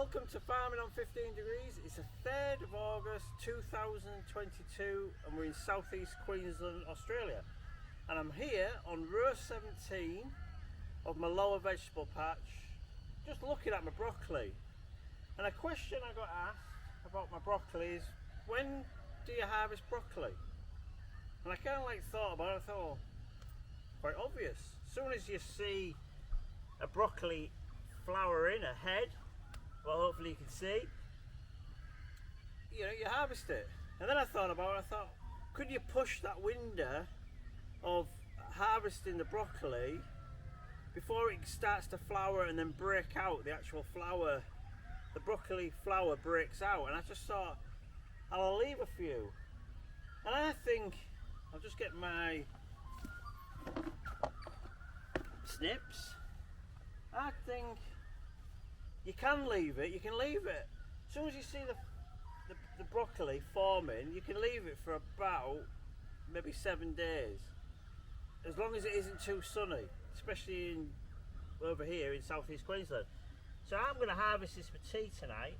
Welcome to Farming on 15 Degrees. It's the 3rd of August 2022 and we're in southeast Queensland, Australia. And I'm here on row 17 of my lower vegetable patch, just looking at my broccoli. And a question I got asked about my broccoli is, when do you harvest broccoli? And I kind of thought about it. I thought, well, quite obvious. As soon as you see a broccoli flowering ahead, well, hopefully you can see, you harvest it. And then I thought about it. I thought, could you push that window of harvesting the broccoli before it starts to flower and then break out? The actual flower, the broccoli flower breaks out. And I just thought, I'll leave a few. And I think I'll just get my snips. I think you can leave it. You can leave it as soon as you see the broccoli forming. You can leave it for about maybe 7 days, as long as it isn't too sunny, especially over here in southeast Queensland. So I'm going to harvest this for tea tonight,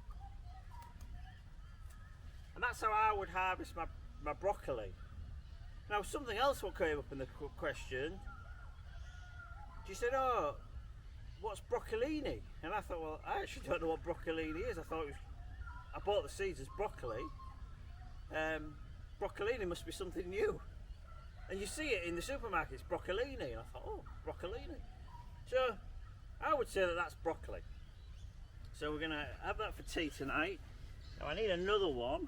and that's how I would harvest my broccoli. Now, something else what came up in the question. She said, "Oh, what's broccolini?" And I thought, well, I actually don't know what broccolini is. I bought the seeds as broccoli. Broccolini must be something new. And you see it in the supermarkets, broccolini. And I thought, oh, broccolini. So I would say that that's broccoli. So we're gonna have that for tea tonight. Now I need another one.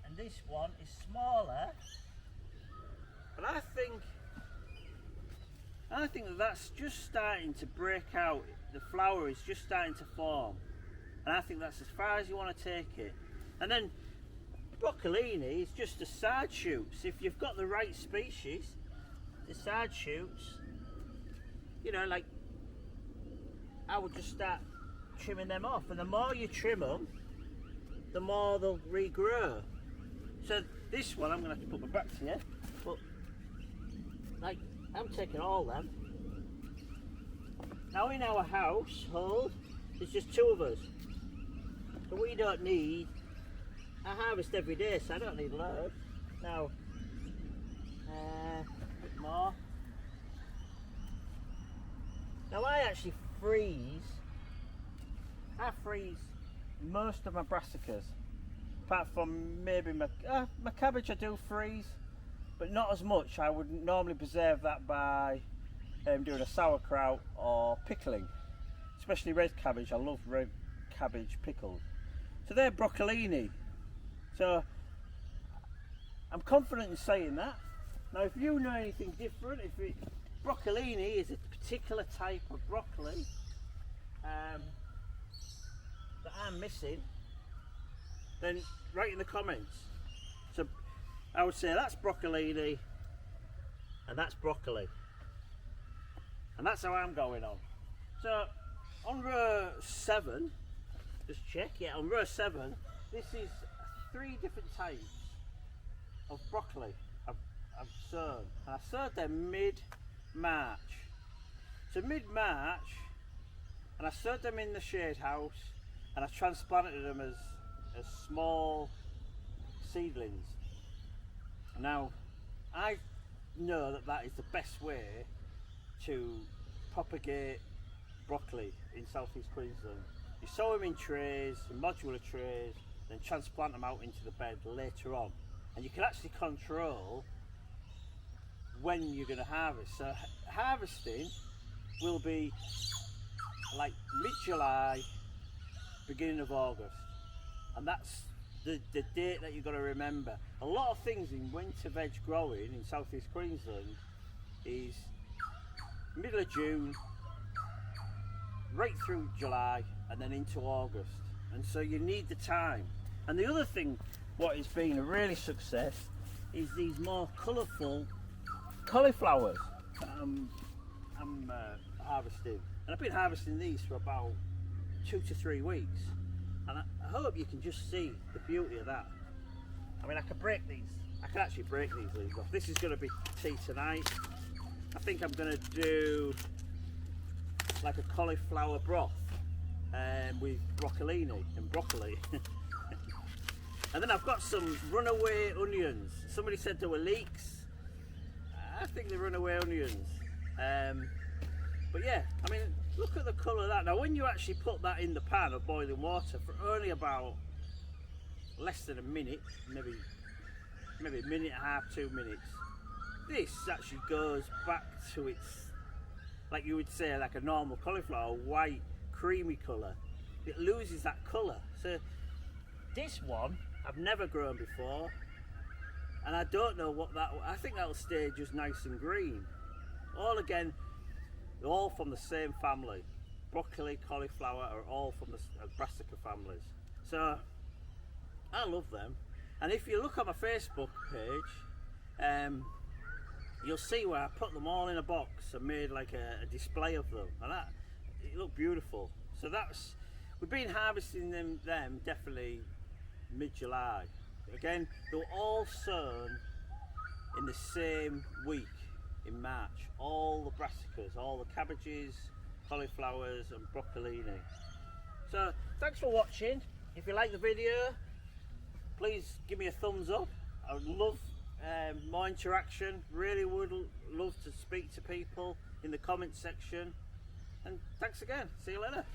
And this one is smaller. But I think that that's just starting to break out. The flower is just starting to form, and I think that's as far as you want to take it. And then broccolini is just the side shoots. If you've got the right species, the side shoots, like, I would just start trimming them off, and the more you trim them, the more they'll regrow. So this one, I'm going to have to put my back to you, but I'm taking all them. Now in our household, there's just 2 of us. So we don't need, I harvest every day, so I don't need loads. Now, a bit more. Now I actually freeze most of my brassicas. Apart from maybe my cabbage I do freeze, but not as much. I would normally preserve that by doing a sauerkraut or pickling, especially red cabbage. I love red cabbage pickled. So they're broccolini. So I'm confident in saying that. Now if you know anything different, broccolini is a particular type of broccoli that I'm missing, then write in the comments. So I would say that's broccolini and that's broccoli, and that's how I'm going on. So on row 7, just check, on row 7, this is 3 different types of broccoli I've sown, and I sowed them mid-March. So mid-March, and I sowed them in the shade house, and I transplanted them as small seedlings. Now I know that is the best way to propagate broccoli in southeast Queensland. You sow them in trays, in modular trays, then transplant them out into the bed later on, and you can actually control when you're going to harvest. So harvesting will be like mid-July, beginning of August, and that's the date that you've got to remember. A lot of things in winter veg growing in southeast Queensland is middle of June right through July and then into August, and so you need the time. And the other thing what has been a really success is these more colourful cauliflowers that I'm harvesting, and I've been harvesting these for about 2 to 3 weeks, and I hope you can just see the beauty of that. I mean, I can actually break these leaves off. This is going to be tea tonight. I think I'm going to do like a cauliflower broth with broccolini and broccoli. And then I've got some runaway onions. Somebody said there were leeks. I think they're runaway onions. But yeah, I mean, look at the colour of that. Now when you actually put that in the pan of boiling water for only about less than a minute, maybe a minute and a half, 2 minutes, this actually goes back to its, like you would say, like a normal cauliflower, white, creamy colour. It loses that colour. So this one, I've never grown before, and I don't know what that, I think that'll stay just nice and green. All again, all from the same family. Broccoli, cauliflower are all from the brassica families. So I love them. And if you look on my Facebook page, you'll see where I put them all in a box and made like a display of them, and that, it looked beautiful. So that's, we've been harvesting them definitely mid-July. Again, they were all sown in the same week in March. All the brassicas, all the cabbages, cauliflowers and broccolini. So thanks for watching. If you like the video, please give me a thumbs up. I would love more interaction. Really would love to speak to people in the comment section. And thanks again. See you later.